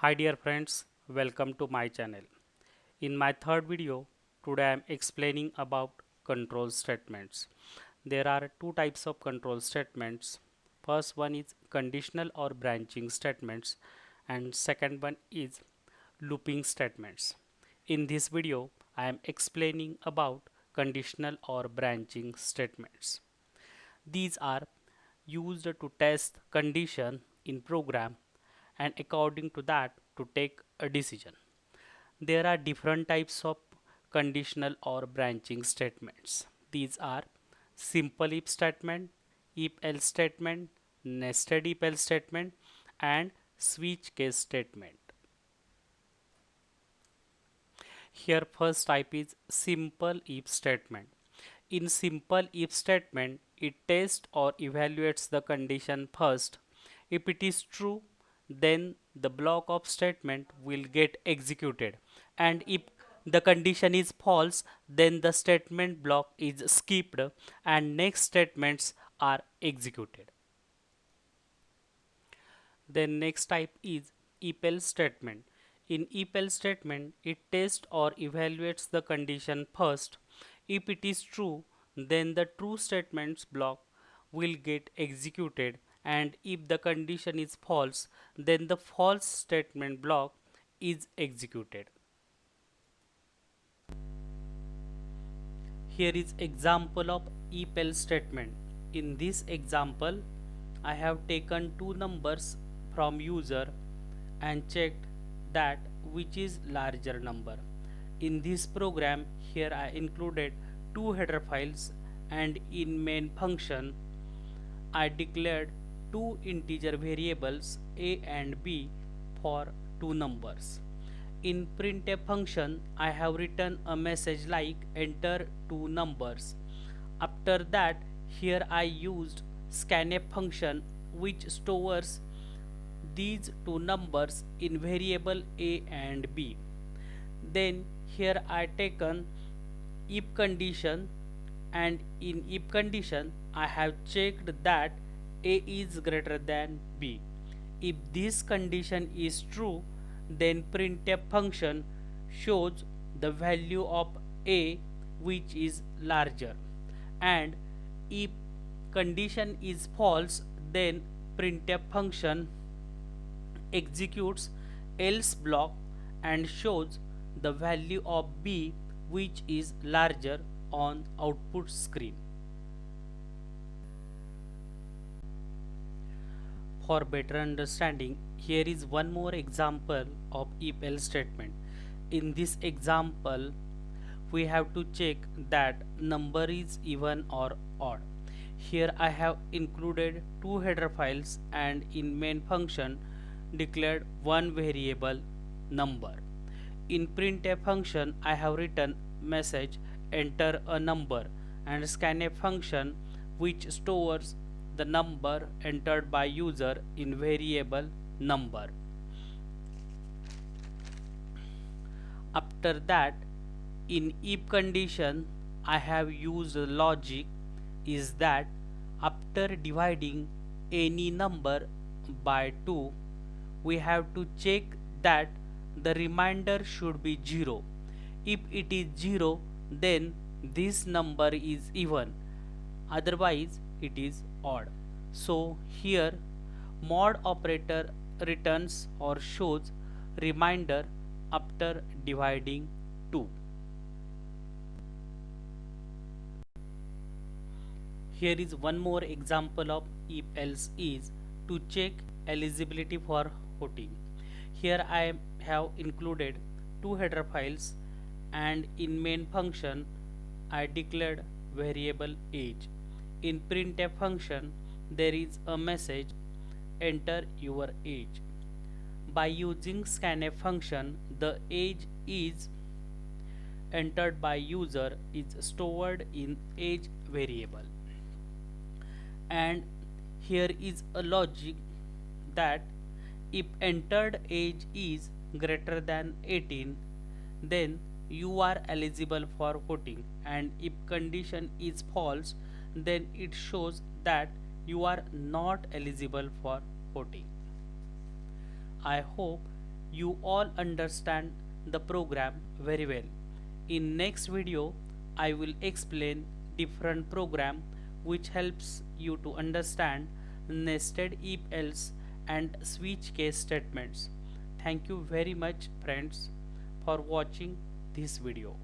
Hi dear friends, welcome to my channel. In my third video, today I am explaining about control statements. There are two types of control statements. First one is conditional or branching statements and second one is looping statements. In this video, I am explaining about conditional or branching statements. These are used to test condition in program and according to that to take a decision. There are different types of conditional or branching statements. These are simple if statement, if else statement, nested if else statement and switch case statement. Here first type is simple if statement. In simple if statement, it tests or evaluates the condition first. If it is true, then the block of statement will get executed, and if the condition is false, then the statement block is skipped and next statements are executed. Then next type is if else statement. In if else statement, it tests or evaluates the condition first. If it is true, then the true statements block will get executed, and if the condition is false, then the false statement block is executed. Here is example of if else statement. In this example, I have taken two numbers from user and checked that which is larger number. In this program, here I included two header files, and in main function I declared two integer variables a and b for two numbers. In printf function, I have written a message like enter two numbers. After that, here I used scanf function which stores these two numbers in variable a and b. Then here I taken if condition, and in if condition I have checked that a is greater than b. If this condition is true, then printf function shows the value of a which is larger, and if condition is false, then printf function executes else block and shows the value of b which is larger on output screen. For better understanding, here is one more example of if else statement. In this example, we have to check that number is even or odd. Here I have included two header files and in main function declared one variable number. In printf function I have written message enter a number, and scanf function which stores the number entered by user in variable number. After that, in if condition I have used logic is that after dividing any number by 2, we have to check that the remainder should be 0. If it is 0, then this number is even, otherwise it is odd. So here mod operator returns or shows remainder after dividing 2. Here is one more example of if else is to check eligibility for voting. Here I have included two header files, and in main function I declared variable age. In printf function there is a message enter your age. By using scanf function, the age is entered by user is stored in age variable, and here is a logic that if entered age is greater than 18, then you are eligible for voting, and if condition is false, then it shows that you are not eligible for voting. I hope you all understand the program very well. In next video, I will explain different program which helps you to understand nested if else and switch case statements. Thank you very much friends for watching this video.